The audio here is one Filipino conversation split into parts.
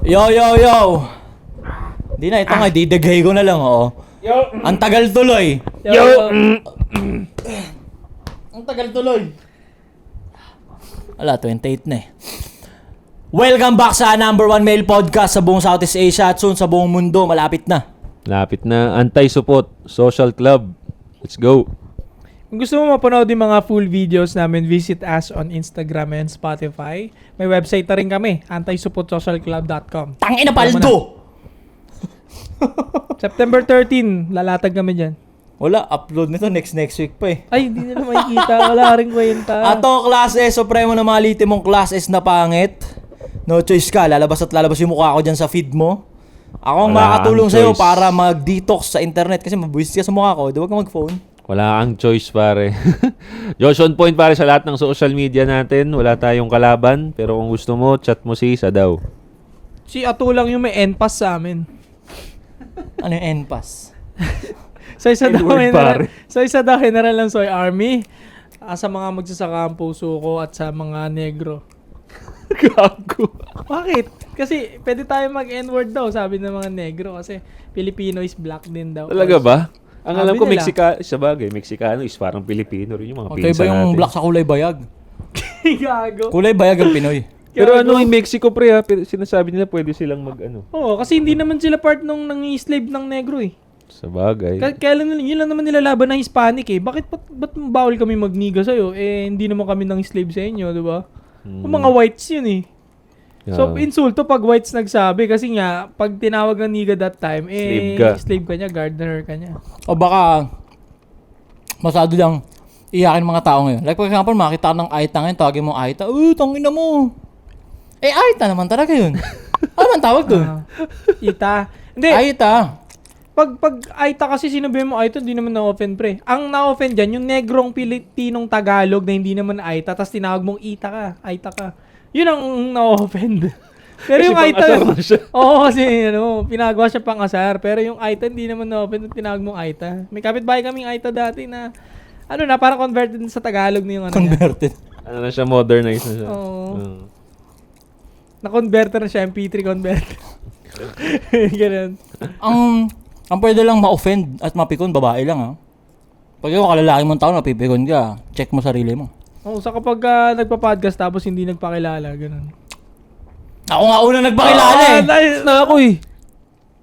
Yo, yo, yo! Di na, ito nga, didagay ko na lang, oo. Yo! Ang tagal tuloy! Yo! Ang tagal tuloy! Wala, 28 na eh. Welcome back sa number 1 male podcast sa buong Southeast Asia at soon sa buong mundo. Malapit na. Lapit na. Anti-Support Social Club. Let's go. Kung gusto mo mapanood yung mga full videos namin, visit us on Instagram and Spotify. May website na rin kami, antisupportsocialclub.com. Tangina paldo! September 13, lalatag kami dyan. Wala, upload nito next week pa eh. Ay, hindi nila makikita. Wala rin kwenta. Ato, Class S, supremo na maliti mong Class S na pangit. No choice ka, lalabas at lalabas yung mukha ko dyan sa feed mo. Ako ang Wala makakatulong kang sa'yo choice. para mag-detox sa internet kasi mabuisit ka sa mukha ko. Di ba ka mag-phone? Wala kang choice, pare. Josh on point, pare, sa lahat ng social media natin. Wala tayong kalaban. Pero kung gusto mo, chat mo si Isa daw. Si Ato lang yung may NPAS sa amin. Ano yung NPAS? Sa isa daw, Edward, pare. sa isa daw, General ng Soy Army. Sa mga magsasaka ang puso ko at sa mga negro. Gago. Bakit? Kasi pwede tayo mag-N-word daw, sabi ng mga negro. Kasi Filipino is black din daw. Talaga ba? Ang Sabi alam ko, nila. Mexicano is parang Pilipino rin yung mga Okay ba pinsan yung natin. black sa kulay bayag? Gago. Kulay bayag ang Pinoy. Pero ano yung Mexico, pre, ha? Pero sinasabi nila pwede silang mag-ano. Oo, kasi hindi naman sila part nung nangi-slave ng negro eh. Sa bagay. Kaya lang, yun lang naman nilalaban ng Hispanic eh. Ba't bawal kami magniga sa'yo? Eh, hindi naman kami nang slave sa inyo, di ba? Yung mga whites yun eh. So, insulto pag whites nagsabi kasi nga, pag tinawag ng niga that time, eh, slave ka niya, gardener ka niya. O baka, masyado lang iyakin mga tao ngayon. Like for example, makita ka ng Aita ngayon, tawagin mo Aita, tangina mo. Eh, Aita naman talaga yun. Ano man tawag dun? Ita. Hindi, Aita. pag Aita kasi sinabihin mo Aita, hindi naman na-offend pre. Ang na-offend dyan, yung negrong Pilipinong Tagalog na hindi naman Aita, tapos tinawag mong Ita ka, Aita ka. Yun ang na-offend. Pero Kasi yung Aita, pang-asar na siya. oo kasi pinagawa siya pang asar. Pero yung Aita, hindi naman na-offend, tinawag mong Aita. May kapitbahay kaming Aita dati na, parang converted sa Tagalog na yung ano niya. Converted. Ano na siya, modernized na siya. Oo. Mm. Na-converter na siya, MP3 converter. Ganun. Ang pwede lang ma-offend at mapikon, babae lang ha. Pag ikaw kalalaki mong tao, napipikon ka, check mo sarili mo. Oo, sa kapag nagpa-podcast tapos hindi nagpakilala, ganun. Ako nga una nagpakilala eh. Tapos na ako eh.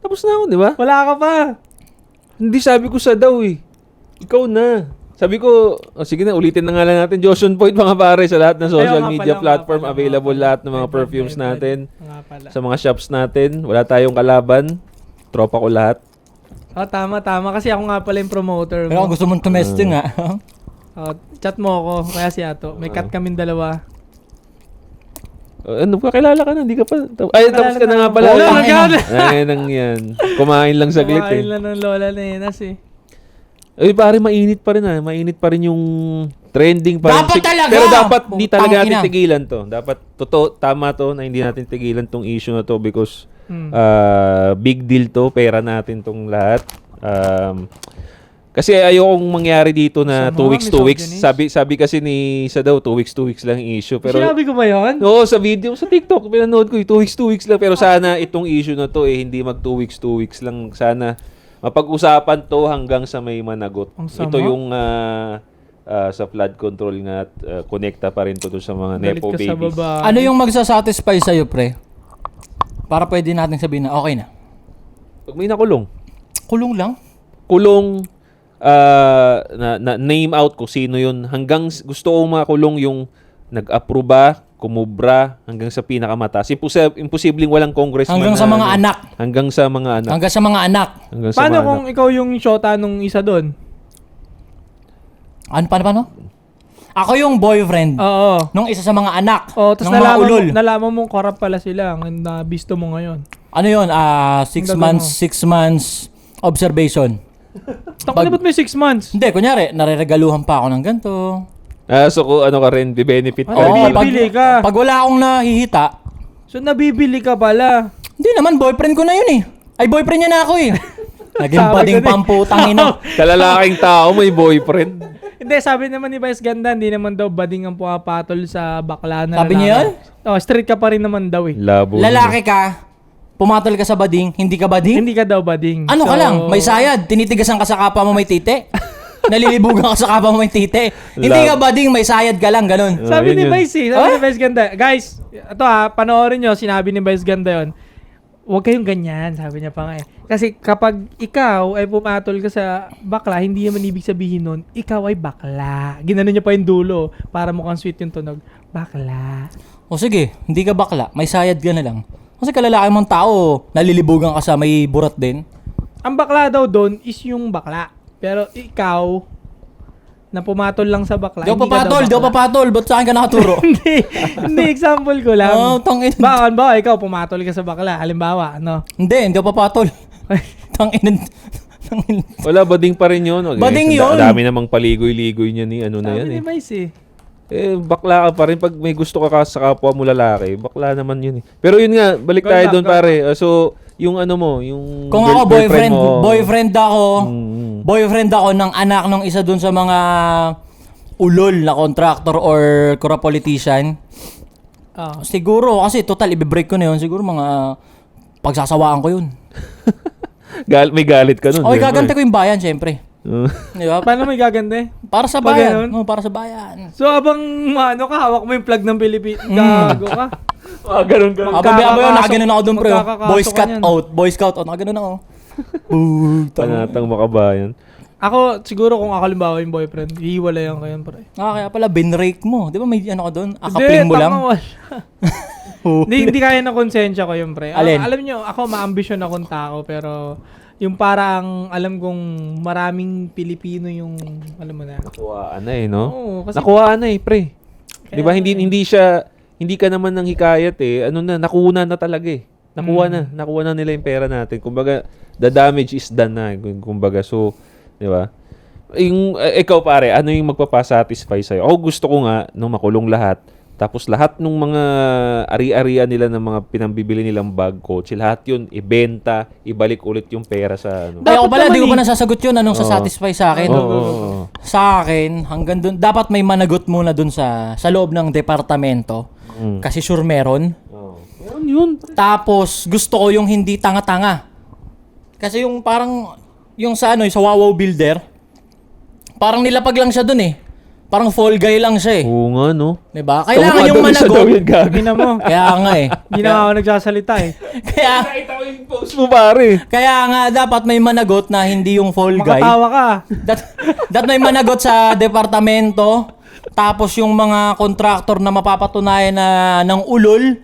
Tapos na ako, di ba? Wala ka pa. Hindi, sabi ko sa daw eh. Ikaw na. Sabi ko, sige na, ulitin na nga lang natin. Josh on point mga pare sa lahat ng social Ayaw nga media pala, platform. nga pala, Available nga pala. lahat ng mga Red, perfumes red, red. natin. Nga pala. Sa mga shops natin. Wala tayong kalaban. Tropa ko lahat. Oh, tama. Kasi ako nga pala yung promoter Pero kung mo. gusto mong tumesting ha. Oh, chat mo ako, kaya si Ato. May cut kaming dalawa. Ano, kakilala ka na, hindi ka pa. Ay, tapos ka na nga pala. Wala, nagkakala. Ay, nang yan. Kumain lang saglit eh. Kumain lang ng lola na yun, eh. Ay, pare, mainit pa rin Mainit pa rin yung trending pa rin. Dapat talaga! Pero dapat hindi talaga Putang natin ina. tigilan to. Dapat, tama to na hindi natin tigilan tong issue na to because big deal to. Pera natin tong lahat. Kasi ayokong mangyari dito na Sama, 2 weeks, 2 weeks. misogynist. Sabi kasi ni sa daw 2 weeks lang yung issue. Pero Sinabi ko ba yun? oo, sa video, sa TikTok, pinanood ko 2 weeks lang. Pero sana itong issue na to hindi mag 2 weeks lang. Sana mapag-usapan to hanggang sa may managot. Ang sama. Ito yung sa flood control nga at connecta pa rin to sa mga Galit Nepo ka sa babies. baba. Ano yung magsasatisfy sa'yo, pre? Para pwede natin sabihin na okay na. Pag may nakulong. Kulong lang? Kulong, na name out ko sino yun. Hanggang gusto ko makulong yung nag-aproba, kumubra, hanggang sa pinakamataas. Imposibleng walang congressman Hanggang sa mga anak. Hanggang sa mga anak. Hanggang sa mga anak. Hanggang sa Paano mga kung anak. ikaw yung shota nung isa doon? Paano? Ako yung boyfriend Oo. nung isa sa mga anak. Oh, tapos ng mga ulol. nalaman mong corrupt pala sila ang nabisto mo ngayon. Ano yun? 6 Ang months, 6 months observation. Taka na ba't may 6 months? Hindi, kunyari, nareregaluhan pa ako ng ganito. So kung ano ka rin, benefit ka Ano, rin. bibili ka? Pag wala akong nahihita, So nabibili ka pala. hindi naman, boyfriend ko na yun eh. Ay, boyfriend niya na ako eh. Naging Sabi bading ko din. pamputang ina. Kalalaking tao, may boyfriend. Hindi, sabi naman ni Vice Ganda, hindi naman daw bading ang pumapatol sa bakla na Sabi niya yan? Oh, straight ka pa rin naman daw eh. Labo. Lalaki ka, pumatol ka sa bading, hindi ka bading? Hindi ka daw bading. Ano ka lang, may sayad, tinitigasan ka sa kapwa mo may tite. Nalilibugan ka sa kapwa mo may tite. Hindi ka bading, may sayad ka lang, ganun. Sabi yun ni yun. Vice sabi ni Vice ganda. Guys, ito panoorin nyo, sinabi ni Vice ganda yon. Huwag kayong ganyan, sabi niya pa nga eh. Kasi kapag ikaw ay pumatol ka sa bakla, hindi naman ibig sabihin nun, ikaw ay bakla. Ginano niya pa yung dulo para mukhang sweet yung tunog. Bakla. O sige, hindi ka bakla, may sayad ka na lang. Kasi kalalaki mong tao, nalilibugan ka sa may burat din. Ang bakla daw doon is yung bakla. Pero ikaw, na pumatol lang sa bakla, Di ako papatol, ba't sa akin ka nakaturo? hindi, example ko lang. Oh, tangin. Ba, ikaw pumatol ka sa bakla, halimbawa, ano? Hindi ako papatol. Tangin. Wala, bading pa rin yun. Okay. Bading yun. Dami namang paligoy-ligoy niya ni ano na Sabi yan ni eh. Vice eh. Bakla ka pa rin. Pag may gusto ka sa kapwa mo lalaki, bakla naman yun eh. Pero yun nga, balik Go tayo back, doon go pare. So, yung ano mo, yung Kung ako girlfriend boyfriend ako, boyfriend ako ng anak ng isa dun sa mga ulol na contractor or kura politician, siguro, kasi total, i-break ko na yun, siguro mga pagsasawaan ko yun. may galit ka nun. Okay, gagante ko yung bayan, syempre. Di ba? Paano may gaganda? Para sa Pag bayan. ganun? Para sa bayan. So, abang ano ka, hawak mo yung plug ng Pilipinas, gago ka. Ganun ka. Abay yun, nakaganon ako dun, pre. magkakakaso Boy ka Scout niyan. out. Boy Scout out. Nakaganon ako. Panatang makabayan. Ako, siguro kung ako limbawa yung boyfriend, hiwalayan ko yun, pre. Kaya pala, binrake mo. Di ba may ano ka doon? Akapling mo lang? tama, wala. Hindi kaya ng konsensya ko yun, pre. Alin? Alam nyo, ako ma-ambisyon akong tao, pero yung parang alam kong maraming Pilipino yung, alam mo na. Nakuhaan na eh, no? Oo, kasi Nakuhaan na eh, pre. Kaya 'Di ba nga hindi ka naman ng hikayat eh. Ano na, nakuha na talaga eh. Nakuha na nila yung pera natin. Kumbaga, the damage is done na. Kumbaga, so, 'di ba? Yung ikaw pare, ano yung magpapa-satisfy sa'yo? Ako gusto ko nga nung makulong lahat. Tapos lahat ng mga ari-arian nila ng mga pinambibili nilang bag, kotse, lahat yun, ibenta, ibalik ulit yung pera sa ano. Ay, ako pala, naman di ko eh. pa nasasagot yun. Anong sasatisfy sa akin? Oo. Sa akin, hanggang dun, dapat may managot muna dun sa loob ng departamento. Kasi sure meron. Yun. Tapos, gusto ko yung hindi tanga-tanga. Kasi yung parang, yung sa ano, yung sa Wawaw Builder, parang nilapag lang siya dun eh. Parang fall guy lang siya eh. Oo nga, no? Diba? Kailangan yung managot. Hindi na mo. Kaya nga eh. Hindi na ako nagsasalita eh. Kaya, Nakita ko yung post mo, pare. kaya nga, dapat may managot na hindi yung fall guy. Makatawa ka. That may managot sa departamento. Tapos yung mga contractor na mapapatunayan na ng ulol,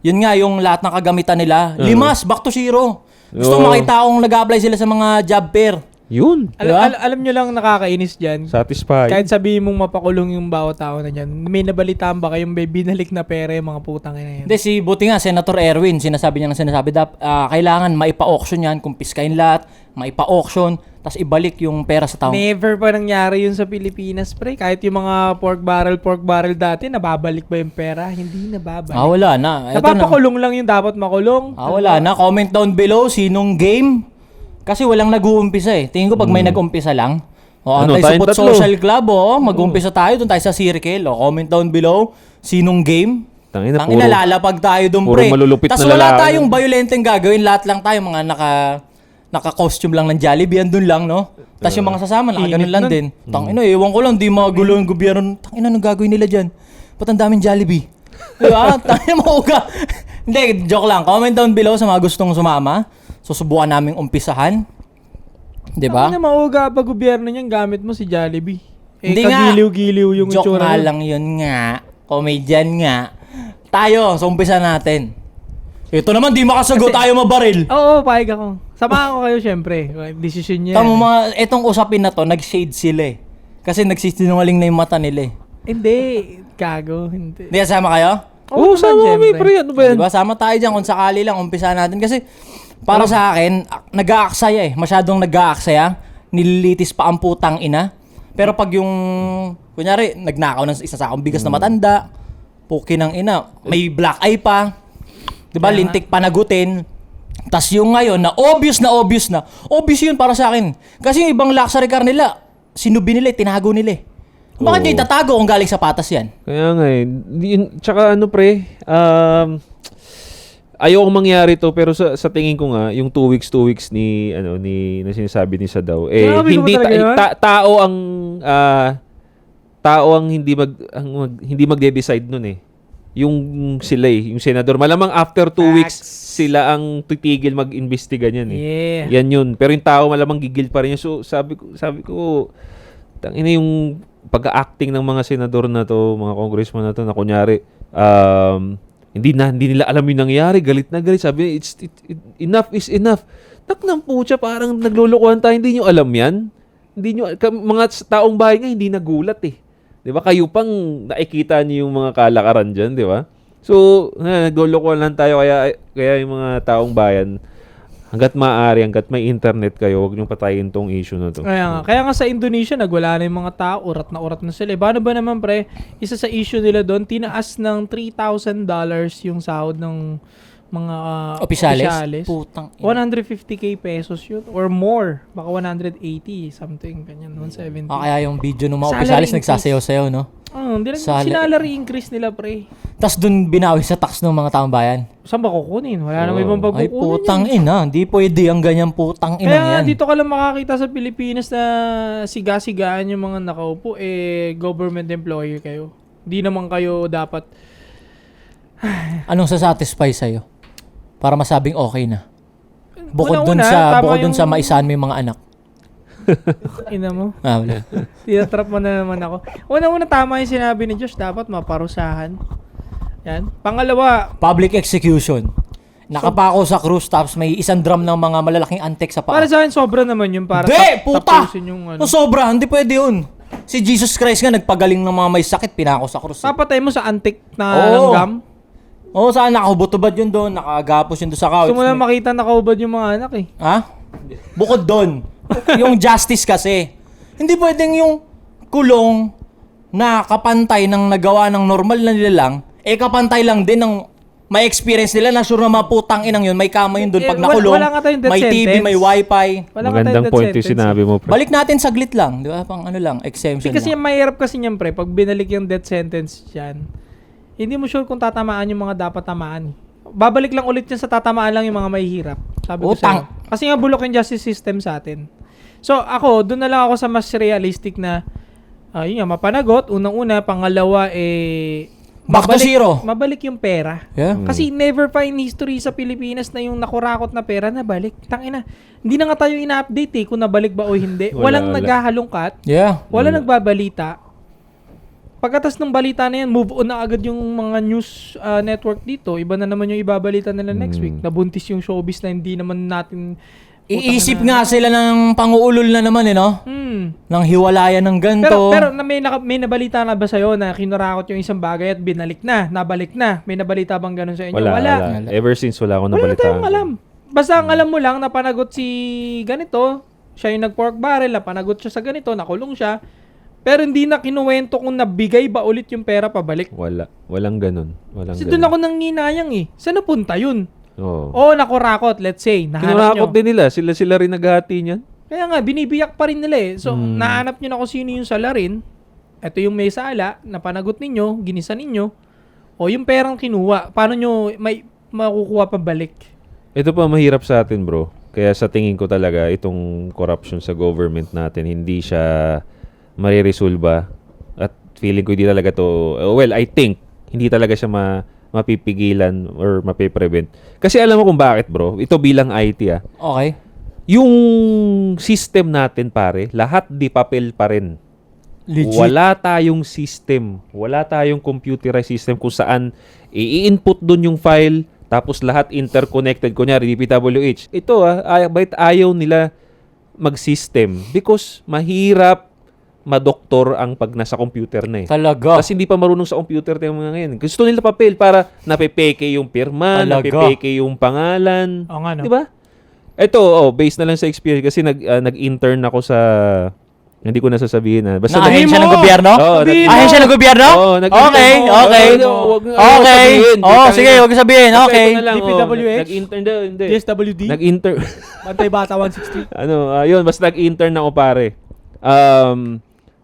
yun nga yung lahat ng kagamitan nila. Limas, back to zero. Gusto Oo. makita akong nag-apply sila sa mga job fair. Yun. Diba? Alam nyo lang nakakainis dyan. Satisfied. Kahit sabihin mong mapakulong yung bawat tao na dyan, may nabalitaan ba kayong may binalik na pera yung mga putang ina yan? Hindi, buti nga, Senator Erwin, sinasabi niya kailangan maipa-auction yan, kumpiskain lahat, maipa-auction, tapos ibalik yung pera sa tao. Never pa nangyari yun sa Pilipinas, pre. Kahit yung mga pork barrel dati, nababalik ba yung pera? Hindi nababalik. Wala na. Eto na. Napapakulong lang yung dapat makulong. Wala na. Comment down below, sinong game? Kasi walang nag-uumpisa eh. Tingin ko pag may nag-umpisa lang. Ano, Anti-Support tayong tatlo. Social Club, mag-umpisa tayo, doon tayo sa circle. Comment down below, sinong game? Tangina, Tangina, lalapag tayo doon, puro pre. malulupit Tas na wala lalaki. tayong violenteng gagawin. Lahat lang tayo, mga naka-costume lang ng Jollibee, andun lang, no? Tapos yung mga sasama, ganun Init lang nun. din. Tangina, ewan ko lang, di magulo yung gobyerno. Tangina, anong gagawin nila dyan? Ba't ang daming Jollibee? Diba? Tangina, mauga. Hindi, joke lang. Comment down below sa mga gustong sumama. Susubukan naming umpisahan. Diba? Ano na mauga pa gobyerno niyan, gamit mo si Jollibee. Hindi nga. kagiliw-giliw yung Joke itsura nga nun. lang yun nga. Comedian nga. Tayo, so umpisa natin. Ito naman, di makasagot, tayo mabaril. Oo, paig ako. Samahan ko kayo, syempre. Decision niya. Tama mga, itong usapin na to, nag-shade sila eh. Kasi nagsisinungaling na yung mata nila eh. Hindi. Gago. Hindi. Hindi, sama kayo? Oo, naman, sama kami, syempre. pre. Ano ba yan? Diba? Sama tayo dyan kung sakali lang, umpisa natin. Kasi para sa akin, nag-aaksaya eh. Masyadong nag-aaksaya. Nililitis pa ang putang ina. Pero pag yung, kunyari, nagnakaw ng isa sa akong bigas na matanda, puki ng ina, may black eye pa, diba, lintik panagutin. Tas yung ngayon, na obvious yun para sa akin. Kasi yung ibang luxury car nila, sinubi nila, tinago nila eh. Bakit nyo itatago kung galing sa patas yan? Kaya nga eh. Tsaka ano pre, ayoko mangyari to, pero sa tingin ko nga, yung 2 weeks na sinasabi ni Sadaw, Grabe hindi ko talaga yun. tao ang hindi magde-decide nun eh. Yung sila yung senador. Malamang after 2 weeks, sila ang titigil mag-imbestiga niyan eh. Yeah. Yan yun. Pero yung tao malamang gigil pa rin yun. So, sabi ko, tangina yung pag-acting ng mga senador na to, mga congressman na to, na kunyari, hindi nila alam yung nangyari. Galit na galit. Sabi, enough is enough. Naknang pucha, parang naglulukuhan tayo. Hindi nyo alam yan. Mga taong bahay nga, hindi nagulat eh. Di ba? Kayo pang nakikita niyo yung mga kalakaran dyan, di ba? So, naglulukuhan lang tayo. Kaya yung mga taong bayan, hanggat may internet kayo, huwag niyong patayin tong issue na to. Kaya nga sa Indonesia, nagwala na yung mga tao, urat na sila. Paano ba naman, pre, isa sa issue nila doon, tinaas ng $3,000 yung sahod ng mga opisyalis. Putang. 150k pesos yun or more. Baka 180 something ganyan, 170. Kaya yung video ng mga Salary opisyalis increase. nagsasayaw-sayaw, no? Hindi lang sinalary increase nila, pre. Tapos dun binawi sa tax ng mga taong bayan. Saan ba kukunin? Wala namang ibang Ay, pagkukunin. putang ina. Hindi pwede ang ganyan putang ina Kaya nga, yan. dito ka lang makakita sa Pilipinas na siga-sigaan yung mga nakaupo, government employee kayo. Hindi naman kayo dapat. Anong sasatisfy sa'yo? Para masabing okay na. Bukod dun Una-una, tama sa yung- maisahan mo yung mga anak. Ina mo. Wala. Tinatrap mo na naman ako. Una-una, tama yung sinabi ni Josh. Dapat maparusahan. Yan. Pangalawa, Public execution. Nakapako sa cruise tapos may isang drum ng mga malalaking antek sa paa. para sa akin, sobra naman yun. Para Hindi! Puta! tapusin yung ano. No, sobra. Hindi pwede yun. Si Jesus Christ nga nagpagaling ng mga may sakit. Pinako sa krus. Papatay mo sa antik na Oo. langgam. Oo, saan nakahubot-ubad yun doon. Nakagapos yun doon sa couch. Gusto mo na makita nakaubad yung mga anak eh. Ha? Bukod doon. Yung justice kasi. Hindi pwedeng yung kulong na kapantay ng nagawa ng normal na nilalang, kapantay lang din ng may experience nila na sure na maputang inang yun, may kama yun doon pag nakulong, wala nga tayong death may TV, sentence. may wifi. Wala ka Magandang tayong point death yung sentence. sinabi mo, pre. Balik natin saglit lang, di ba? Pang ano lang, exemption Kasi lang. mahirap kasi niyan, pre, pag binalik yung death sentence dyan, hindi mo sure kung tatamaan yung mga dapat tamaan. Babalik lang ulit yan sa tatamaan lang yung mga mahihirap. Sabi ko Utang. sa'yo. Kasi nga bulok yung justice system sa atin. So ako, doon na lang ako sa mas realistic na, yun nga, mapanagot. Unang-una, pangalawa, Back to zero. Mabalik yung pera. Yeah. Kasi never pa in history sa Pilipinas na yung nakurakot na pera nabalik. Tangina. Hindi na nga tayo ina-update kung nabalik ba o hindi. Walang Wala. naghahalongkat. Yeah. Wala nagbabalita. Pagkatas ng balita na yan, move on na agad yung mga news network dito. Iba na naman yung ibabalita nila next week. Nabuntis yung showbiz na hindi naman natin... Iisip nga sila ng panguulol na naman no? Ng hiwalayan ng ganto. Pero may nabalita na ba sa'yo na kinurakot yung isang bagay at binalik na, nabalik na? May nabalita bang ganun sa inyo? Wala. Ever since wala akong Wala nabalitaan. tayong alam. Basta ang alam mo lang, napanagot si ganito, siya yung nag-pork barrel, napanagot siya sa ganito, nakulong siya. Pero hindi na kinuwento kung nabigay ba ulit yung pera pabalik. Wala. Walang ganun. Kasi doon ako nang ninayang eh. Saan napunta yun? Oo. Oo, nakurakot, let's say. Nahanap Kinarakot nyo. din nila. Sila rin naghati niyan. Kaya nga, binibiyak pa rin nila eh. So, nahanap nyo na kung sino yung salarin. Ito yung may sala, napanagot ninyo, ginisa ninyo. O yung perang kinuha, paano nyo may makukuha pabalik? Ito pa mahirap sa atin, bro. Kaya sa tingin ko talaga, itong corruption sa government natin, hindi siya mariresolba. At feeling ko hindi talaga to, I think, hindi talaga siya mapipigilan or mapiprevent. Kasi alam mo kung bakit, bro. Ito bilang IT, Okay. Yung system natin, pare, lahat di papel pa rin. Legit. Wala tayong system. Wala tayong computerized system kung saan i-input dun yung file, tapos lahat interconnected. Kunyari, DPWH. Ito, bakit ayaw nila mag-system? Because mahirap madoktor ang pag nasa computer na eh. Talaga. Kasi hindi pa marunong sa computer yung mga ngayon. Gusto nila papel para napepeke yung pirma, Talaga. napepeke yung pangalan. Oo nga, no? Di ba? Ito, based na lang sa experience kasi nag-intern ako sa hindi ko na sasabihin Basta Na ahensya ng gobyerno? Oo, Sabihin mo. Ahensya ng gobyerno? Oo, nag-intern Okay, ako. okay. Wag mo Okay. sabihin. Oh, sige, wag mo sabihin. Ito Okay. na lang, DPWH? Nag-intern daw, hindi. DSWD? Nag-intern. Bantay Bata 163? Yun, basta nag-intern ako pare.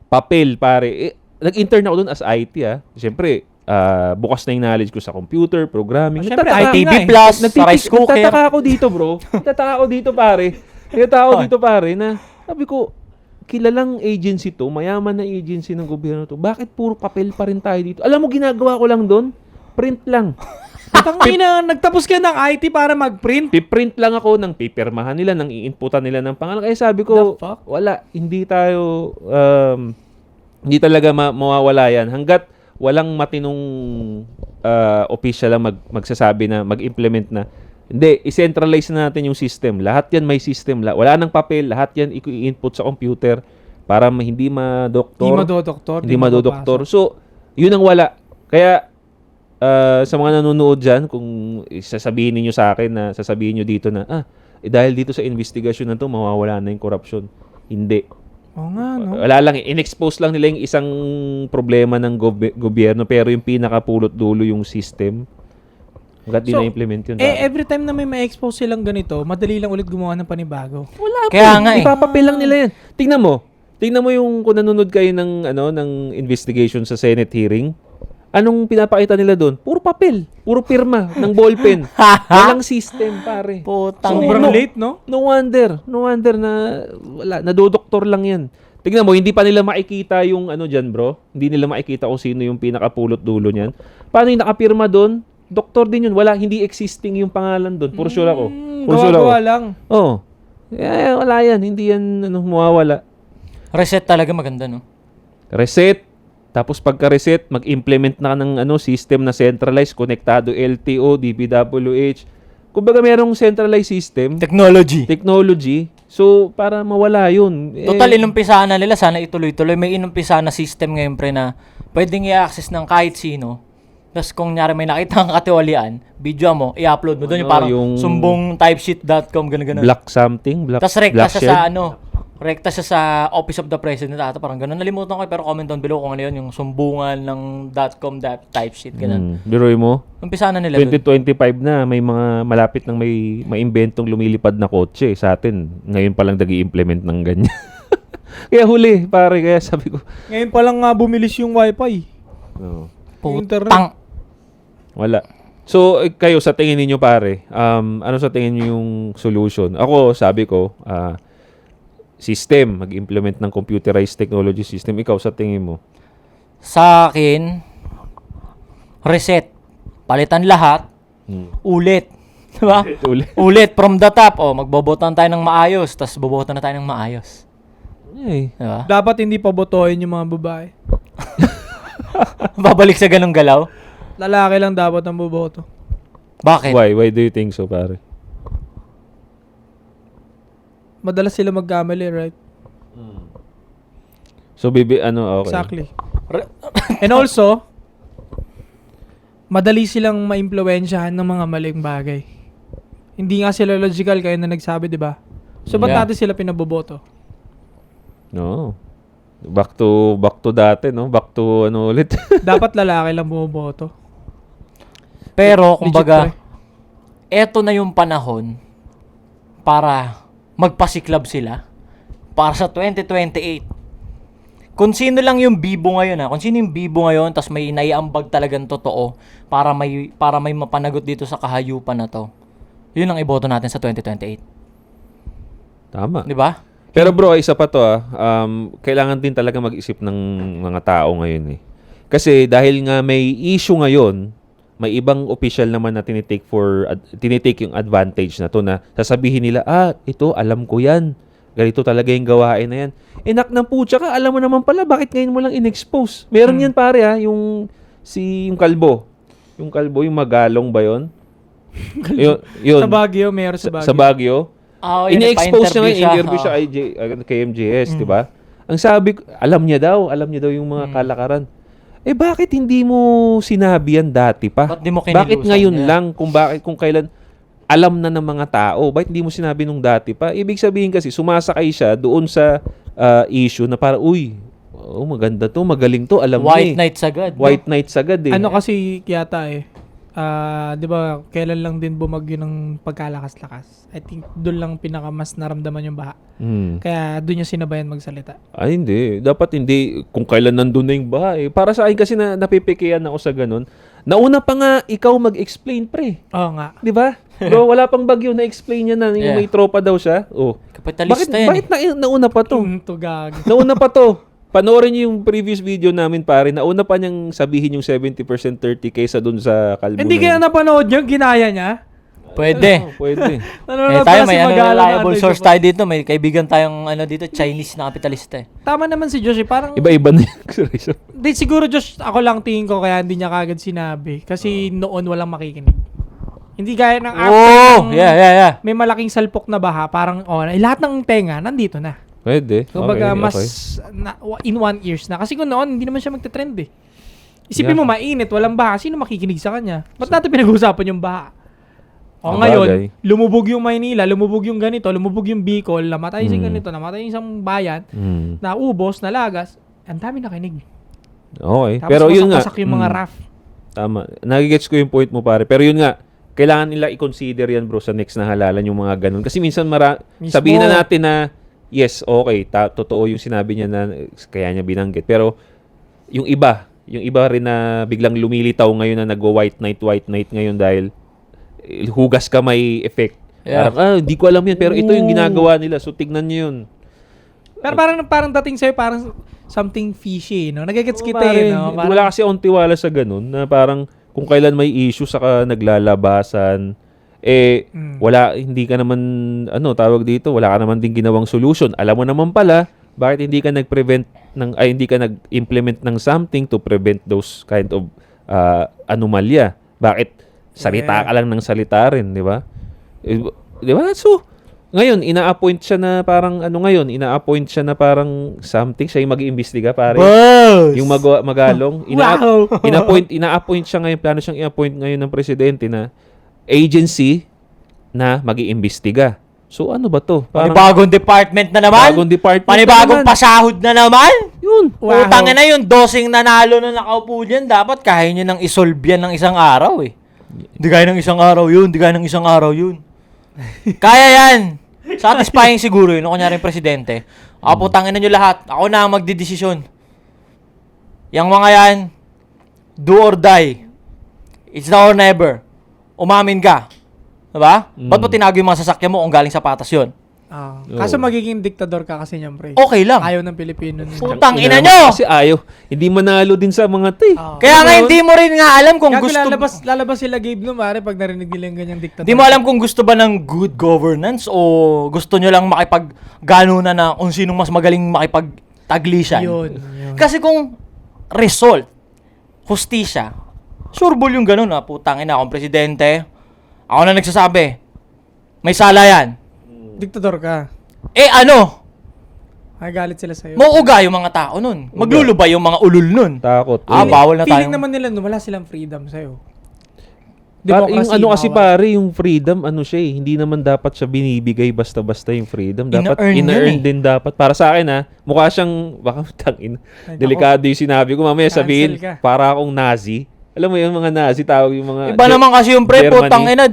Papel pare. Nag-intern ako doon as IT Siyempre, bukas na yung knowledge ko sa computer, programming. Siyempre, Nagtataka- ITV Plus, sa rice cooker. Nagtataka ako dito, bro. Nagtataka ako dito, pare. Na sabi ko, kilalang agency to, mayaman na agency ng gobyerno to. Bakit puro papel pa rin tayo dito? Alam mo, ginagawa ko lang doon? Print lang. Tangina, nagtapos ka ng IT para mag-print. Piprint lang ako ng pipirmahan nila, ng i-inputan nila ng pangalan. Kaya sabi ko, The fuck? wala, hindi tayo, hindi talaga mawawala yan. Hanggat walang matinong official lang magsasabi na, mag-implement na, hindi, i-centralize na natin yung system. Lahat yan may system. Wala nang papel, lahat yan i-input sa computer para hindi madoktor. Hindi madodoktor. So, yun ang wala. Kaya, sa mga nanonood dyan, kung sasabihin niyo sa akin na, sasabihin niyo dito na, dahil dito sa investigasyon na to, mawawala na yung corruption. Hindi. Oo nga, no? Wala lang, in-expose lang nila yung isang problema ng gobyerno, pero yung pinakapulot dulo yung system. Hanggat di So, na-implement yun. Every time na may ma-expose silang ganito, madali lang ulit gumawa ng panibago. Wala Kaya nga eh. Ipapapil lang nila yan. Tingnan mo yung kung nanonood kayo ng investigation sa Senate hearing, anong pinapakita nila doon? Puro papel, puro pirma ng ballpen. Walang system, pare. Putang Sobrang ina. late, no? No wonder na wala, nadodoktor lang yan. Tingnan mo, hindi pa nila makikita yung diyan, bro. Hindi nila makikita kung sino yung pinakapulot dulo niyan. Paano yung nakapirma doon? Doktor din yun. Wala, hindi existing yung pangalan doon. Puro sure ako. Gawa-gawa lang. Oo. Wala yan. Hindi yan mawawala. Reset talaga maganda, no? Reset. Tapos pagka-reset, mag-implement na ng system na centralized, konektado LTO, DPWH. Kumbaga merong centralized system, technology. So, para mawala yun. Total, inumpisahan na nila. Sana ituloy-tuloy. May inumpisahan na system ngayon, pre, na pwedeng i-access ng kahit sino. Tapos kung nyari may nakita kang katiwalian, video mo, i-upload mo doon yung parang yung sumbongtypesheet.com, gano'n. Black something, black Tapos rekta black siya shed. sa rekta siya sa Office of the President ata, parang gano'n. Nalimutan ko pero comment down below kung ano yun, yung sumbungan ng .com typesheet, gano'n. Biruin mo, Umpisahan na nila doon. 2025 na, may mga malapit ng may inventong lumilipad na kotse. Sa atin, ngayon pa lang nag-i-implement ng ganyan. Kaya huli, pare, kaya sabi ko, Ngayon pa lang nga bumilis yung wifi. Internet. Putang. wala. So, kayo sa tingin ninyo, pare, ano sa tingin niyo yung solution? Ako, sabi ko, system, mag-implement ng computerized technology system. Ikaw, sa tingin mo? Sa akin, reset. Palitan lahat. Ulit. Diba? Ulit from the top. Magbobotan tayo ng maayos. Tapos bobotan na tayo ng maayos. Eh, Diba? Dapat hindi pa botohin yung mga babae. Babalik sa ganong galaw. Lalaki lang dapat ang boboto. Bakit? why? Why do you think so, pare? Madalas sila magkamali, right? So, okay. Exactly. And also, madali silang maimpluwensyahan ng mga maling bagay. Hindi nga sila logical kaya na nagsabi, di ba? So, ba't Yeah. natin sila pinaboboto? No. Back to dati, no? Back to ulit? Dapat lalaki lang bumoboto. Pero, Legit, kumbaga, pre. eto na yung panahon para magpasiklab sila para sa 2028. Kung sino lang yung bibo ngayon, kung sino yung bibo ngayon, tas may naiambag talagang totoo para may mapanagot dito sa kahayupan na to, yun ang iboto natin sa 2028. Tama. Di ba? Pero bro, isa pa to kailangan din talaga mag-isip ng mga tao ngayon eh. Kasi dahil nga may issue ngayon, may ibang official naman na tinitake yung advantage na to na sasabihin nila, ito, alam ko yan. Ganito talaga yung gawain na yan. Enak ng putya ka, alam mo naman pala, bakit ngayon mo lang in-expose? Meron yan pare yung kalbo. Yung kalbo, yung Magalong ba yun? yun. Sa Baguio, meron sa Baguio. Sa Baguio. Ini-expose niya ngayon, interview siya kay MJS, di ba? Ang sabi, alam niya daw yung mga kalakaran. Bakit hindi mo sinabi yan dati pa? Ba't di mo kinilusan Bakit ngayon yan? lang? Kung kailan alam na ng mga tao, bakit hindi mo sinabi nung dati pa? Ibig sabihin kasi, sumasakay siya doon sa issue na para, maganda to, magaling to, alam White niya Knight sagad. White Knight sagad eh. Ano kasi yata 'di ba, kailan lang din bumagyo ng pagkalakas-lakas. I think doon lang pinakamas naramdaman yung baha. Kaya doon yung sinabayan magsalita. Ay, hindi. Dapat hindi kung kailan nandun na yung baha eh. Para sa akin kasi napipikiyan ako sa ganun. Nauna pa nga ikaw mag-explain, pre. Oo nga. Di ba? Bro, wala pang bagyo na-explain niya na yung Yeah. may tropa daw siya. Oh. Kapitalista yan Bakit nauna pa to? To gag. Nauna pa to. Panoorin niyo yung previous video namin, pare. Nauna pa niyang sabihin yung 70% 30 kaysa dun sa kalbo. Hindi na kaya yun. napanood nyo, ginaya niya. Pwede. Pwede. Nanonood Tayo pala may Magalang reliable natin source sa- tayo dito. May kaibigan tayong dito, Chinese na kapitalista eh. Tama naman si Josh, parang Iba-iba na yung seryoso. di, siguro Josh, ako lang tingin ko kaya hindi niya kagad sinabi. Kasi noon walang makikinig. Hindi gaya ng Oh, ng yeah. may malaking salpok na baha, parang lahat ng tenga nandito na. Pwede. Kumbaga, Okay, mas okay. in 1 years na. Kasi kung noon, hindi naman siya magte-trend eh. Isipin Yeah. mo, mainit, walang baha. Sino makikinig sa kanya? Ba't natin pinag-uusapan yung baha? O Sabagay. ngayon, lumubog yung Maynila, lumubog yung ganito, lumubog yung Bicol, namatay si ganito, namatay yung isang bayan, naubos, nalagas, ang dami nakinig. Okay. Tapos Pero yun nga. wasak yung mga raft. Tama. Nagigets ko yung point mo, pare. Pero yun nga, kailangan nila i-consider yan, bro, sa next na halalan yung mga ganun. Kasi minsan Mismo. sabihin na natin na, yes, okay, totoo yung sinabi niya na kaya niya binanggit. Pero yung iba rin na biglang lumilitaw ngayon na nagwa-white night ngayon dahil hugas kamay effect. Yeah. Parang, hindi ko alam yan. Pero ito yung ginagawa nila. So, tignan nyo yun. Pero parang dating sa'yo, parang something fishy, no? Nagigets Oo, kita pare, eh, no? Parang, wala kasi akong tiwala sa ganun na parang kung kailan may issue saka naglalabasan, wala, hindi ka naman, tawag dito, wala ka naman din ginawang solution. Alam mo naman pala, bakit hindi ka hindi ka nag-implement ng something to prevent those kind of anomalya? Bakit salita ka lang ng salita rin, di ba? Di ba? So, ngayon, ina-appoint siya na parang, ina-appoint siya na parang something, siya yung mag-iimbestiga, pare. Boss! Yung magalong, Wow! ina-appoint siya ngayon, plano siyang i-appoint ngayon ng presidente na agency na mag-iimbestiga. So ano ba to? Panibagong department na naman? Bagong department Panibagong na naman. pasahod na naman? Yun. Wow. Utang na yun, dosing nanalo na nakaupo dyan. Dapat kaya nyo nang isolve yan ng isang araw eh. Hindi kaya ng isang araw yun, Kaya yan. Satisfying siguro yun, kung kunyari yung presidente. Putangin na nyo lahat. Ako na ang magdidesisyon. Yang mga yan, do or die. It's now or never. Umamin ka. Diba? Ba't mo tinago yung mga sasakyan mo kung galing sa patas yun? Kaso magiging diktador ka kasi niyan, pre. Okay lang. Ayaw ng Pilipino. Putang ina nyo! Kasi ayaw. Hindi manalo din sa mga to eh. Kaya nga hindi mo rin nga alam kung gusto... lalabas sila Gabe no, mare, pag narinig nila yung ganyang diktador. Hindi mo alam kung gusto ba ng good governance o gusto nyo lang makipag-ganunan na kung sinong mas magaling makipag-taglisan. Yun. Kasi kung result, hustisya, sureball yung ganun putang ina, akong presidente, ako na nagsasabi, may sala yan. Diktador ka. Galit sila sa'yo. Mauuga yung mga tao nun. Maglulubay yung mga ulul nun. Takot. Bawal na Feeling tayong... naman nila wala silang freedom sa'yo. Yung kasi bawal. pare, yung freedom, siya eh. Hindi naman dapat siya binibigay basta-basta yung freedom. Dapat Ina-earn ina-earn yun din dapat. Para sa akin mukha siyang, baka tangin, Ay, delikado yung sinabi ko. Mamaya Cancel sabihin, ka. para akong Nazi. Alam mo yung mga Nazi, tawag yung mga... Iba naman kasi yung pre, Germany. putang ina,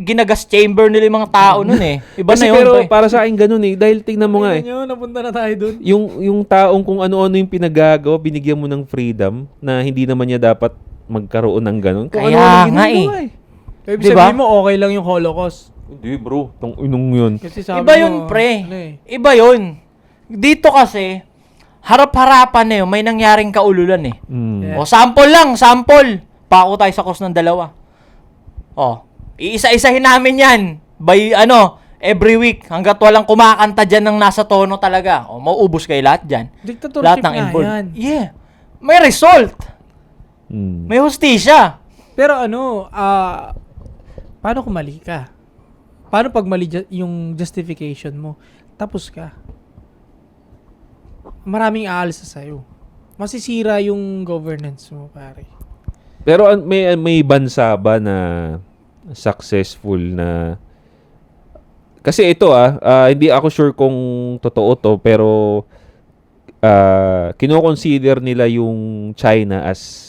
ginagas chamber nila yung mga tao nun eh. Iba Kasi na yun, pero pre. para sa akin ganun eh. Dahil tingnan mo nga eh. Yun, napunta na tayo dun. Yung taong kung ano-ano yung pinagagawa, binigyan mo ng freedom na hindi naman niya dapat magkaroon ng ganun. Kung Kaya ano-ano nga ginagawa eh. Kaya ibig Diba? sabihin mo, okay lang yung Holocaust. Hindi bro, tong inong yun. Kasi sabi Iba mo, yun, pre. Iba. Iba yun. Dito kasi, harap-harapan na yun, may nangyaring kaululan eh. Yeah. O, sample lang, sample. Pako tayo sa course ng dalawa. O, iisa-isahin namin yan. By, every week, hanggat walang kumakanta dyan ng nasa tono talaga. O, mauubos kayo lahat dyan. Dictatorship Lahat ng nga involved. yan. Yeah. May result. May hustisya. Pero paano kung mali ka? Paano pag mali yung justification mo? Tapos ka. Maraming aalis sa sayo. Masisira yung governance mo, pare. Pero may bansa ba na successful na kasi ito hindi ako sure kung totoo to pero kino-consider nila yung China as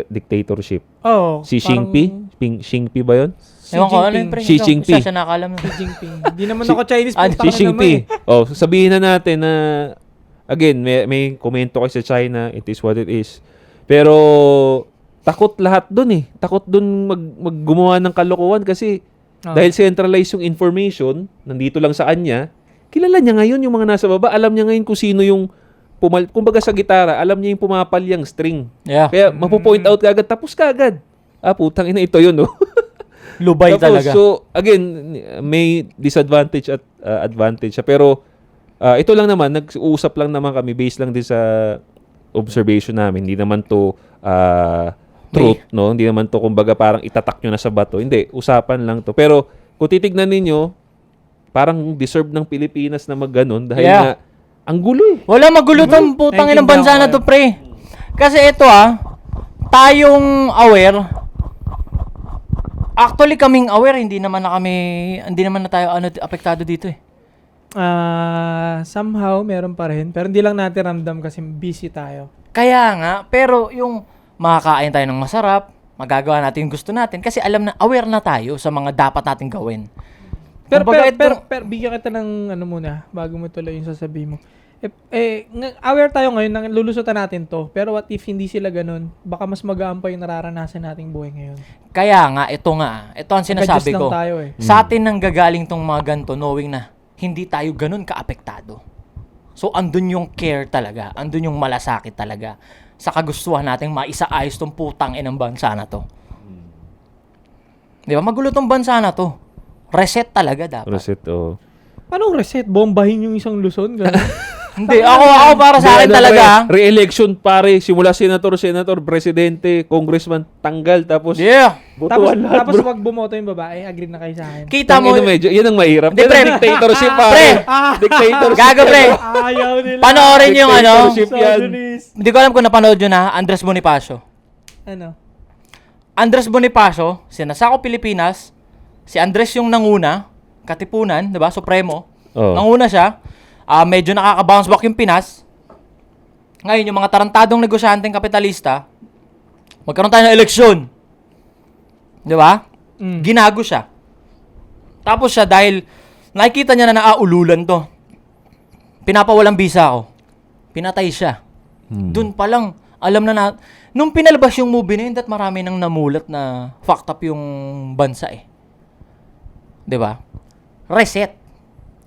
dictatorship. Oh, Si Xi Jinping? Xingpi ba yun? Ewan ko, ano yung pre? Xi Jinping. Siya nakakalam nun. Xi Jinping. Hindi naman ako Chinese, Ah, putang Xi ina mo Jinping. eh. Oh, sabihin na natin na again, may komento kayo sa China, it is what it is. Pero takot lahat dun eh. Takot dun maggumawa ng kalokohan kasi dahil centralized yung information, nandito lang sa kanya, kilala niya ngayon yung mga nasa baba, alam niya ngayon kung sino yung kumbaga sa gitara, alam niya yung pumapalyang string. Yeah. Kaya mapo-point out kagad, tapos kagad. Ah, putang ina, ito yun, no? Lubay talaga. So, again, may disadvantage at advantage siya. Pero, ito lang naman, nag-uusap lang naman kami based lang din sa observation namin. Hindi naman to truth, no? Hindi naman to, kumbaga, parang itatak nyo na sa bato. Hindi, usapan lang to. Pero, kung titignan ninyo, parang deserve ng Pilipinas na mag-ganon dahil Yeah. nga, ang gulo eh. Wala magulo tong putang inang bansa na to, pre. Kasi ito tayong aware. Actually, kaming aware, hindi naman na tayo apektado dito eh. Somehow, meron pa rin. Pero hindi lang natin ramdam kasi busy tayo. Kaya nga, pero yung makakain tayo ng masarap, magagawa natin yung gusto natin kasi alam na aware na tayo sa mga dapat nating gawin. Pero Kumbaga, bigyan kita ng ano muna, bago mo tuloy yung sasabihin mo. Aware tayo ngayon, nang lulusutan natin to. Pero what if hindi sila ganun? Baka mas magaan pa yung nararanasan nating buhay ngayon. Kaya nga, ito ang sinasabi Nag-adjust ko. lang tayo eh. Sa atin nang gagaling tong mga ganito, knowing na hindi tayo ganun kaapektado. So, andun yung care talaga. Andun yung malasakit talaga sa kagustuhan nating maisaayos tong putang inang bansa na to. Di ba? Magulo tong bansa na to. Reset talaga dapat. Reset, oh. Anong reset? Bombahin yung isang Luzon? Ganun? Hindi, ako para sa akin talaga. Re-election pare, simula senator, presidente, congressman, tanggal, tapos Yeah. botohan lahat, tapos bro. wag bumoto yung babae. Agree na kayo sa akin. Kita mo, Medyo, yan ang mahirap. Hindi, Yan pre. ang dictatorship, pare. Pre. Dictatorship. Gago, pre. Ayaw nila. Panoorin yung Dictatorship yan. Hindi ko alam kung napanood yun Andres Bonifacio. Ano? Andres Bonifacio, sinasako Pilipinas, si Andres yung nanguna, Katipunan, 'di ba? Supremo. Oh. Nanguna siya. Medyo nakaka-bounce back yung Pinas. Ngayon, yung mga tarantadong negosyanteng kapitalista, magkaroon tayo ng eleksyon. 'Di ba? Ginago siya. Tapos siya dahil nakikita niya na naaululan 'to. Pinapawalang bisa ako. Pinatay siya. Doon pa lang alam na nung pinalabas yung movie na yun, that marami nang namulat na fucked up yung bansa eh. 'Di ba? Reset.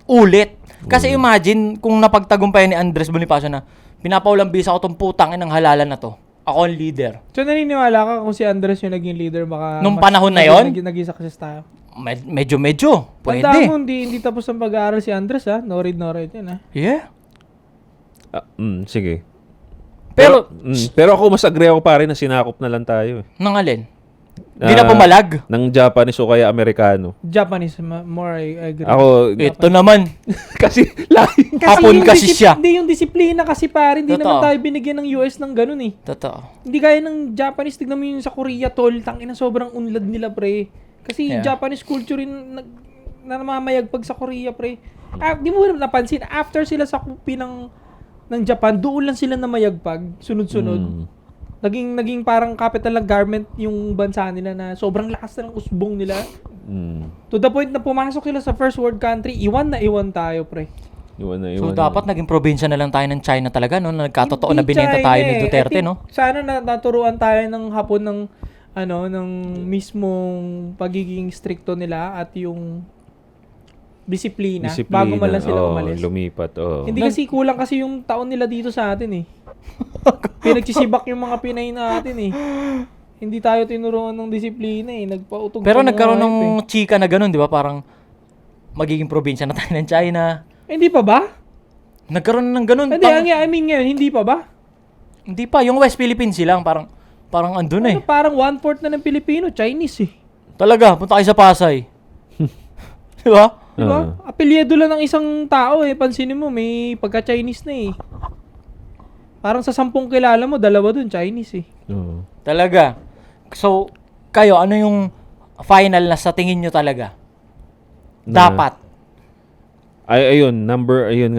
Ulit. Kasi imagine kung napagtagumpayan ni Andres Bonifacio na pinapawalang bisa ko tong putang ng halalan na to. Ako ang leader. So naniniwala ka kung si Andres yung naging leader baka Nung panahon na yon? Naging success tayo. Medyo. Pwede. Tanda mo, hindi tapos ang pag-aaral si Andres ha. No read yan ha. Yeah. Sige. Pero, Pero ako mas agree ako pare na sinakop na lang tayo. nang alin? Hindi na pumalag. Ng Japanese o kaya Amerikano. Japanese, more I agree. Ako, Ito naman. kasi lahi. Hapon yung kasi siya. Hindi yung disiplina kasi pare, hindi Totoo. naman tayo binigyan ng US ng ganun eh. Totoo. Hindi gaya ng Japanese, tignan mo yun sa Korea tol, tangina sobrang unlad nila pre. Kasi Yeah. Japanese culture rin namamayagpag sa Korea pre. Di mo napansin, after sila sakupi ng Japan, doon lang sila namayagpag, sunod-sunod. Naging parang capital ng garment yung bansa nila na sobrang lakas na ng usbong nila. To the point na pumasok sila sa first world country, iwan tayo pre. Iwan So, na. dapat naging probinsya na lang tayo ng China talaga, no? Nagkatotoo na Hindi binenta China tayo ni eh. Duterte, I think no? Sana naturuan tayo ng Hapon ng mismong pagiging stricto nila at yung disiplina, bago man lang sila umalis. Lumipat, Hindi kasi kulang kasi yung taon nila dito sa atin eh. Pinagsisibak yung mga Pinay natin eh. Hindi tayo tinuruan ng disiplina eh. Nagpautog Pero pa mga nagkaroon ng hype chika na ganun, di ba? Parang magiging probinsya na tayo ng China. Hindi pa ba? Nagkaroon ng ganun. Hindi, I mean ngayon, hindi pa ba? Hindi pa. Yung West Philippines silang parang andun eh. Parang 1/4 na ng Pilipino, Chinese eh. Talaga, punta kayo sa Pasay. Di ba? Diba? Apelyedo lang ng isang tao eh. Pansinin mo, may pagka-Chinese na eh. Parang sa 10 kilala mo, 2 dun Chinese eh. Talaga. So, kayo, ano yung final na sa tingin nyo talaga? Dapat. Ayun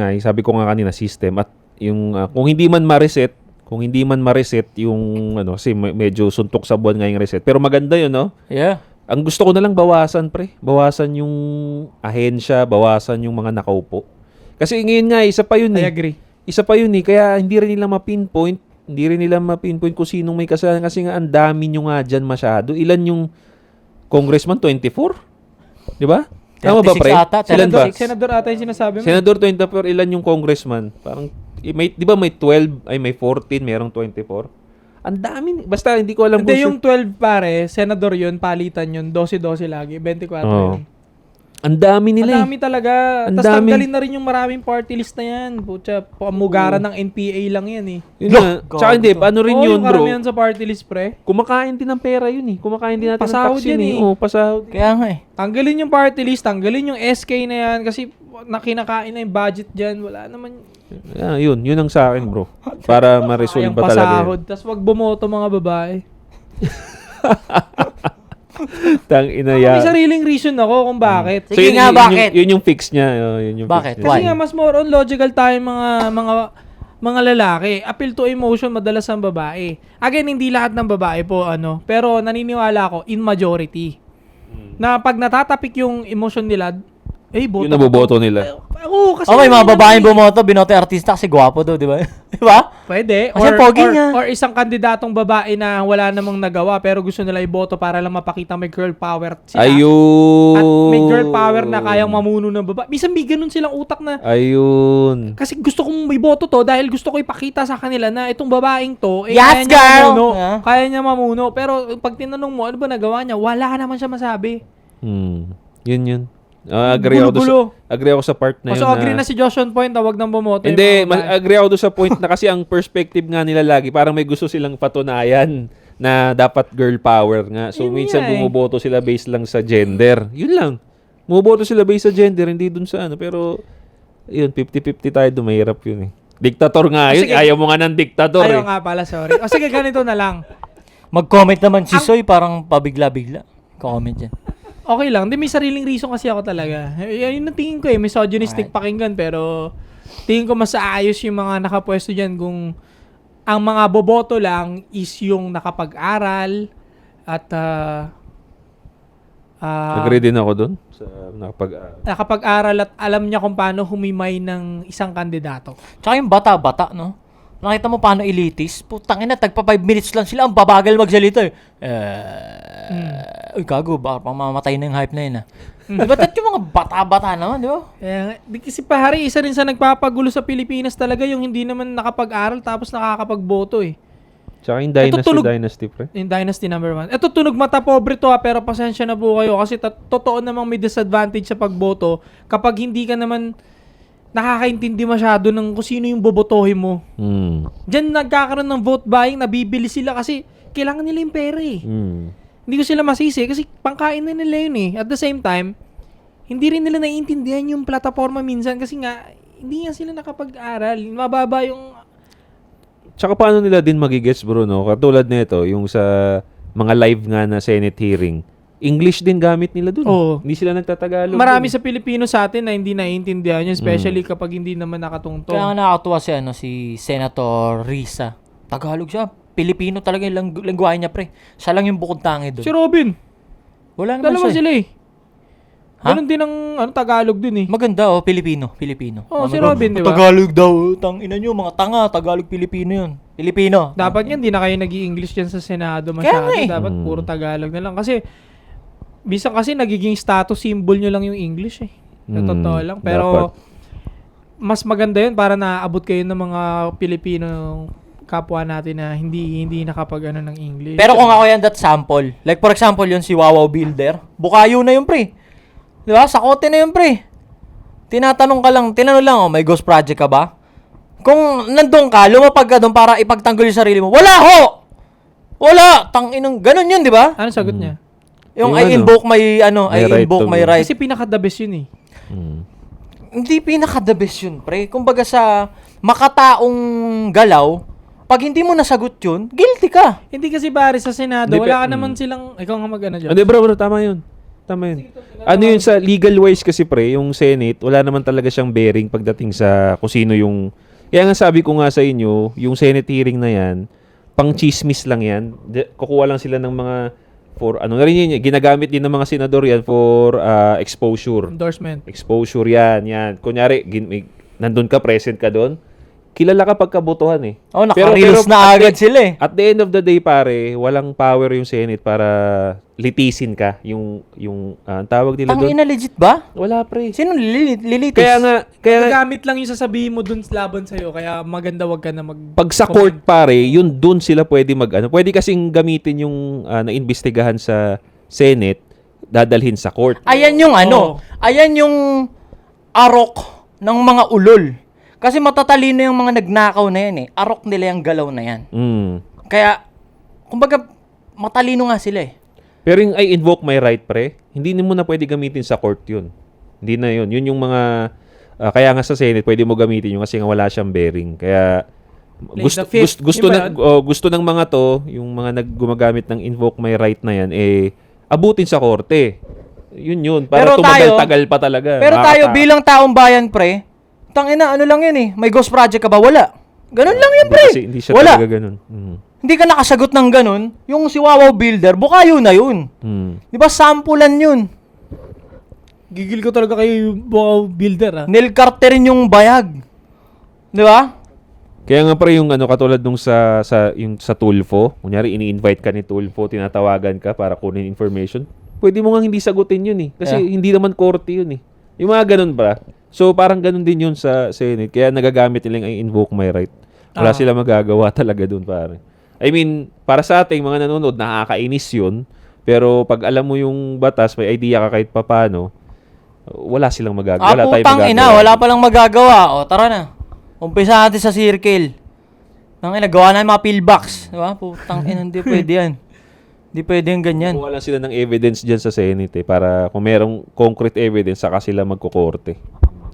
nga, sabi ko nga kanina, system. At yung, kung hindi man ma-reset, Kung hindi man ma-reset yung ano, kasi medyo suntok sa buwan nga yung reset. Pero maganda yun, no? Yeah. Ang gusto ko na lang bawasan, pre. Bawasan yung ahensya, bawasan yung mga nakaupo. Kasi ngayon nga, isa pa yun I eh. agree. Isa pa yun eh. Kaya hindi rin nila ma-pinpoint. Hindi rin nila ma-pinpoint kung sinong may kasalanan. Kasi nga, ang dami nyo nga dyan masyado. Ilan yung congressman? 24? Di ba? Tama ba, 36 pre? ata, Ilan ba? Senador ata yung sinasabi mo. Senador 24, ilan yung congressman? Parang, may, di ba may 12, ay may 14, merong 24? Ang dami. Basta hindi ko alam Hindi, kung yung 12 pare, senador yun, palitan yun, 12-12 lagi, 24 Oo. yun. Ang dami nila Ang dami talaga. Ang Tapos dami. tanggalin na rin yung maraming party list na yan. Pucha, pamugaran ng NPA lang yan eh. Yun nga. Tsaka hindi, ano rin Oo, yun, yung bro? karamihan sa party list, pre. Kumakain din ng pera yun eh. Kumakain din natin ng Pasahod tax yun yan eh. eh. Oo, pasahod. Kaya nga eh. Tanggalin yung party list, tanggalin yung SK na yan kasi nakinakain na yung budget dyan. Wala naman. Yeah, yun ang sa akin, bro. Para ma-resolve Sayang ba talaga pasahod. Tapos wag bumoto mga babae. Tang ina May ya. sariling reason ako kung bakit. Sige nga, bakit? Yun yung fix niya. Yun yung Bakit? Fix niya. Kasi Why? nga mas more on logical tayo mga lalaki. Appeal to emotion madalas ang babae. Again, hindi lahat ng babae po pero naniniwala ako in majority. Na pag natatapik yung emotion nila, boto. Yun naboboto nila. Oo, kasi Okay, mga hindi babaeng naman bumoto, binoto yung artista kasi gwapo daw, di ba? Di ba? pwede. Kasi pogi niya. Or isang kandidatong babae na wala namang nagawa pero gusto nila iboto para lang mapakita may girl power sila. Ayun. At may girl power na kayang mamuno ng babae. Minsan may ganun silang utak na Ayun. kasi gusto kong may boto to dahil gusto ko ipakita sa kanila na itong babaeng to, Yes, kaya niya girl! mamuno. Yeah. Kaya niya mamuno. Pero pag tinanong mo, ano ba nagawa niya? Wala naman siya masabi. Yun. Agree ako Gulo-gulo. agree ako sa part na yun. So, agree na si Josh on point na wag nang bumoto. yung Hindi, mga babae. agree ako doon sa point na kasi ang perspective nga nila lagi, parang may gusto silang patunayan na dapat girl power nga. So, Yun minsan nga eh. bumuboto sila based lang sa gender. Yun lang. Bumuboto sila based sa gender, hindi dun sa ano. Pero, yun, 50-50 tayo doon. Mahirap yun eh. Diktator nga yun. Sige. Ayaw mo nga ng diktator Ayaw eh. nga pala, sorry. O sige, ganito na lang. Mag-comment naman si Soy, parang pabigla-bigla. Comment yan. Okay lang. Hindi, may sariling reason kasi ako talaga. Yun ang tingin ko eh. Misogynistic pakinggan pero tingin ko mas aayos yung mga nakapwesto dyan kung ang mga boboto lang is yung nakapag-aral at Agree din ako doon sa nakapag-aral at alam niya kung paano humimay ng isang kandidato. Tsaka yung bata-bata, no? Nakita mo paano elitist? Putang ina, tagpa 5 minutes lang sila. Ang babagal magsalita eh. Uy, gago, baka pang mamatay na yung hype na yun ah. Diba tat yung mga bata-bata naman, di ba? Kasi pahari, isa rin sa nagpapagulo sa Pilipinas talaga yung hindi naman nakapag-aral tapos nakakapagboto eh. Tsaka yung Ito tunog- dynasty, pre. Yung Dynasty number 1. Ito tunog mata pobre to pero pasensya na po kayo kasi totoo namang may disadvantage sa pagboto kapag hindi ka naman nakakaintindi masyado ng kung sino yung bobotohin mo. Diyan nagkakaroon ng vote buying, nabibili sila kasi kailangan nila yung pera eh. Hindi ko sila masisi kasi pangkain na nila yun eh. At the same time, hindi rin nila naiintindihan yung plataforma minsan kasi nga, hindi nga sila nakapag-aral. Mababa yung... Tsaka paano nila din magigets, bro, no? Katulad nito, yung sa mga live nga na Senate hearing, English din gamit nila dun. Oo. Hindi sila nagtatagalog. Marami dun. sa Pilipino sa atin na hindi naiintindihan yun, especially kapag hindi naman nakatungtong. Kaya nga nakakatuwa si Senator Risa. Tagalog siya. Pilipino talaga yung lengguwahe niya, pre. Siya lang yung bukod tangi doon. Si Robin, Wala naman dalawa siya. sila eh. Ha? Ganun din ang Tagalog dun eh. Maganda, Pilipino. Oh, si Robin, di ba? Tagalog daw. Tang ina nyo, mga tanga. Tagalog, Pilipino yun. Pilipino. Dapat yan, di na kayo nag-i-English dyan sa Senado masyado. nga eh. Dapat puro Tagalog na lang. Kasi, bisa kasi nagiging status symbol nyo lang yung English eh. Sa totoo lang. Pero, mas maganda yun para naabot kayo ng mga Pilipino kapwa natin na hindi nakapag ng English. Pero kung ako yan, that sample. Like for example, yun si Wawaw Builder. Bukayo na yun, pre. Di ba? Sakote na yun, pre. Tinanong lang, may ghost project ka ba? Kung nandun ka, lumapag ka doon para ipagtanggol yung sarili mo. Wala ho! Wala! Tanginang, ganun yun, di ba? Ano sagot niya? Yung Yung I invoke my, may I right invoke to my vote. right. Kasi pinaka-the best yun eh. Hindi pinaka-the best yun, pre. Kumbaga sa makataong galaw, pag hindi mo nasagot yun, guilty ka. Hindi kasi pare sa Senado, Hindi, wala ka naman silang, ikaw nga mag-ano dyan. Hindi, bro, tama yun. Tama yun. Ano yun sa legal wise kasi, pre, yung Senate, wala naman talaga siyang bearing pagdating sa kung sino yung Kaya nga sabi ko nga sa inyo, yung Senate hearing na yan, pang chismis lang yan. Kukuha lang sila ng mga for narinig niyo, ginagamit din ng mga senador yan for exposure. Endorsement. Exposure yan. Kunyari, nandun ka, present ka doon, kilala ka pagkabotohan eh. Oh, naka-reels na agad sila eh. At the end of the day, pare, walang power yung Senate para litisin ka. Yung ang tawag nila doon. Tangina, legit ba? Wala, pre. Sino lilitis? Kaya nga, Gagamit lang yung sasabihin mo dun laban sa'yo. Kaya maganda wag ka na pag sa court, pare, yun dun sila pwede pwede kasing gamitin yung naimbestigahan sa Senate, dadalhin sa court. Ayan yung ayan yung arok ng mga ulol. Kasi matatalino yung mga nagnakaw na yan eh. Arok nila yung galaw na yan. Mm. Kaya, kumbaga, matalino nga sila eh. Pero yung I invoke my right, pre, hindi mo na pwede gamitin sa court yun. Hindi na yun. Yun yung mga, kaya nga sa Senate, pwede mo gamitin yun kasi nga wala siyang bearing. Kaya, gusto ng mga to, yung mga gumagamit ng invoke my right na yan, abutin sa korte. Yun. Para tumagal-tagal pa talaga. Pero tayo bilang taong bayan, pre, tangina, ano lang yun eh. May ghost project ka ba? Wala. Ganun lang yun, pre. Hindi siya Wala. talaga ganun. Hindi ka nakasagot ng ganun. Yung si Wawaw Builder, bukayo na yun. Di ba, sampulan yun. Gigil ko talaga kay Wow Builder Neil Carter yung bayag. Di ba? Kaya nga pre, yung katulad nung sa Tulfo, kunyari ini-invite ka ni Tulfo, tinatawagan ka para kunin information, pwede mo nga hindi sagutin yun eh. Kasi hindi naman korte yun eh. Yung mga ganun ba? So parang ganun din yun sa Senate. Kaya nagagamit nila yung invoke my right. Wala sila magagawa talaga dun, pare. I mean, para sa ating mga nanonood, nakakainis yun. Pero pag alam mo yung batas, may idea ka kahit papano, wala silang magagawa. Wala tayong putang magagawa. ina, wala palang magagawa. O, tara na. Umpisa natin sa circle. Nang gawa na yung mga pillbox. Diba? Putang ina, hindi pwede yan. Hindi pwede yung ganyan. Wala sila ng evidence dyan sa Senate para kung merong concrete evidence, saka sila magkukorte.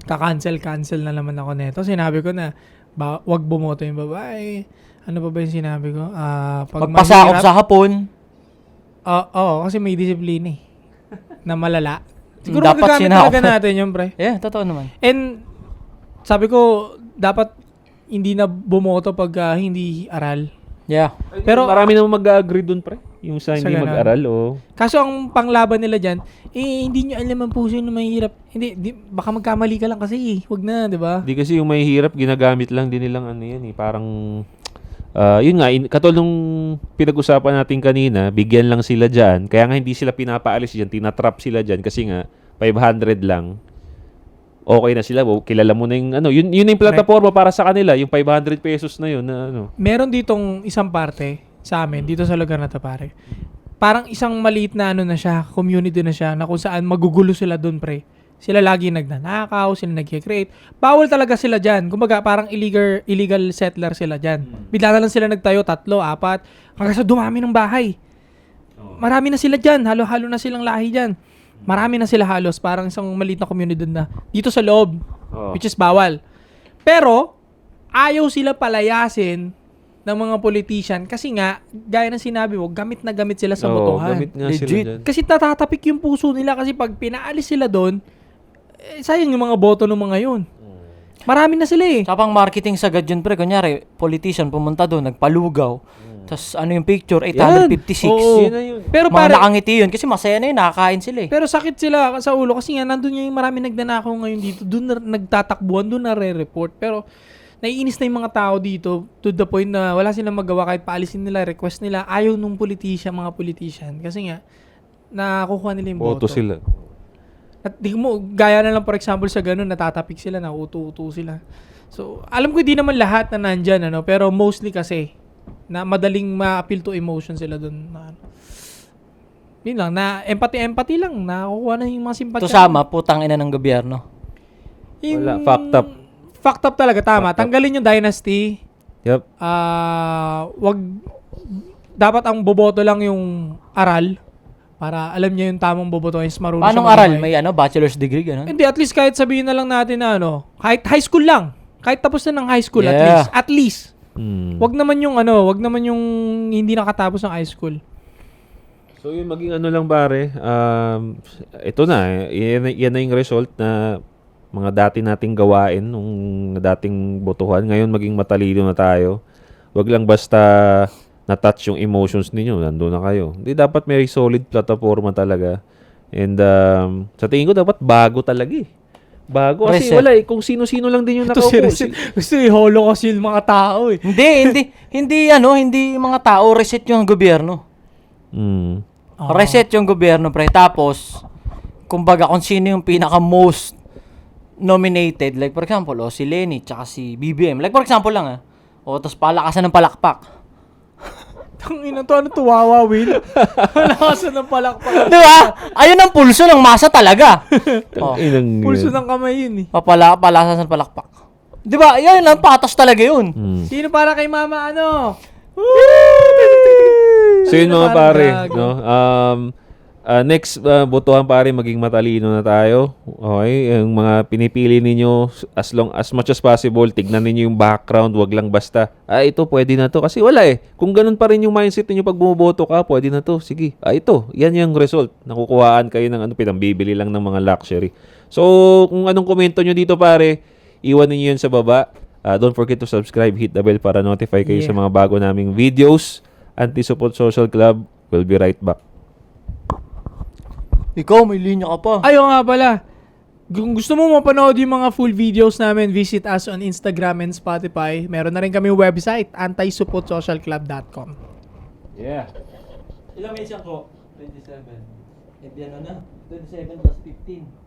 Cancel na naman ako neto. Sinabi ko na, wag bumoto yung babae. Ano pa ba yung sinabi ko? Pagpasakop sa hapon. Oo, kasi may disiplina eh. Na malala. Siguro Dapat magagamit sinakop. talaga natin yun, pre. Yeah, totoo naman. And, sabi ko, dapat hindi na bumoto pag hindi aral. Yeah. Pero, marami naman mag-agree dun, pre. Yung sa hindi ganun. mag-aral, Kaso ang panglaban nila dyan, hindi nyo alam ang puso na mahirap. Hindi, baka magkamali ka lang kasi wag na, di ba? Hindi kasi yung may hirap, ginagamit lang din nilang yan eh. Parang, yun nga, katulad nung pinag-usapan natin kanina, bigyan lang sila dyan. Kaya nga hindi sila pinapaalis dyan, tinatrap sila dyan kasi nga, 500 lang. Okay na sila, kilala mo na yung yun yung plataforma para sa kanila, yung 500 pesos na yun na Meron ditong isang parte sa amin, dito sa lugar na to, pare. Parang isang maliit na na siya, community na siya, na kung saan magugulo sila doon, pre. Sila lagi nagnanakaw, sila nag-create. Bawal talaga sila dyan. Kumbaga, parang illegal settler sila dyan. Bigla na lang sila nagtayo, 3, 4, hanggang sa dumami ng bahay. Marami na sila dyan, halo-halo na silang lahi dyan. Marami na sila halos, parang isang maliit na community na dito sa loob, which is bawal. Pero, ayaw sila palayasin ng mga politician kasi nga, gaya ng sinabi mo, gamit na gamit sila sa botohan. Gamit nga sila Legit. dyan. Kasi tatatapik yung puso nila kasi pag pinaalis sila doon, sayang yung mga boto ng mga yun. Marami na sila eh. Kapang marketing sagad yun, pre. Kunyari, politician pumunta doon, nagpalugaw. Tapos yung picture, 856. Oo. Yun na yun. Pero Mga pare, nakangiti yun. Kasi masaya na yun, nakakain sila eh. pero sakit sila sa ulo kasi nga nandun yung marami nagnanakaw ngayon dito. Doon na nagtatakbuhan, doon na re-report. Pero naiinis na yung mga tao dito to the point na wala silang magawa kahit paalisin nila, request nila. Ayaw nung mga politician. Kasi nga, nakukuha nila yung boto. Boto sila. At di mo, gaya na lang for example sa ganun, natatapik sila, nauto-uto sila. So, alam ko hindi naman lahat na nandyan, pero mostly kasi, na madaling ma-appeal to emotion sila dun. Yun lang, na empathy lang, nakukuha na yung mga simpatya. Ito sama, putang ina ng gobyerno. Wala, fucked up. Fucked up talaga, tama. Fucked up. Tanggalin yung dynasty. Yep. Dapat ang boboto lang yung aral. Para alam niya yung tamang boboto is marunong Paano siya aral? mabuhay. May bachelor's degree, gano'n? Hindi, at least kahit sabihin na lang natin na kahit high school lang. Kahit tapos na ng high school, at Yeah. least. At least. Wag naman yung hindi nakatapos ng high school. So yun, maging lang pare, ito na, yan na yung result na mga dati nating gawain, nung dating botohan. Ngayon, maging matalino na tayo. Wag lang basta na-touch yung emotions ninyo, nandun na kayo. Hindi, dapat may solid platforma talaga. And sa tingin ko, dapat bago talaga eh. Bago kasi Reset. wala eh. Kung sino-sino lang din yung Ito si nakaupo. Reset. Gusto i-holo kasi yung mga tao eh. Hindi mga tao, reset yung gobyerno. Mm. Reset yung gobyerno, pre. Tapos, kumbaga kung sino yung pinaka most nominated, like for example, si Lenny tsaka si BBM. Like for example lang tapos palakasan ng palakpak. Tangina to, ano to, Wawa Will? Palakasan ng palakpak. Di ba? Ayun ang pulso ng masa talaga. Inang, Pulso ng kamay yun eh. Palakasan ng palakpak. Di ba? Yan lang, patas talaga yun. Mm. Sino para kay Mama ano? So yun mga Parang pare, gago. no? Next botohan pare, maging matalino na tayo. Okay, yung mga pinipili ninyo as much as possible, tignan ninyo yung background, wag lang basta ito pwede na to kasi wala eh. Kung ganun pa rin yung mindset niyo pag bumoboto ka, pwede na to. Sige. Ito, yan yung result. Nakukuhaan kayo ng pinambibili lang ng mga luxury. So, kung anong komento nyo dito pare, iwan niyo yun sa baba. Don't forget to subscribe, hit the bell para notify kayo sa mga bago naming videos. Anti-Support Social Club will be right back. Ikaw, may linya ka pa. Ayaw nga pala. Kung gusto mo mapanood yung mga full videos namin, visit us on Instagram and Spotify. Meron na rin kami website, antisupportsocialclub.com. Yeah. Ilang minutes yan ko? 27. Eh, ano na? 27 plus 15.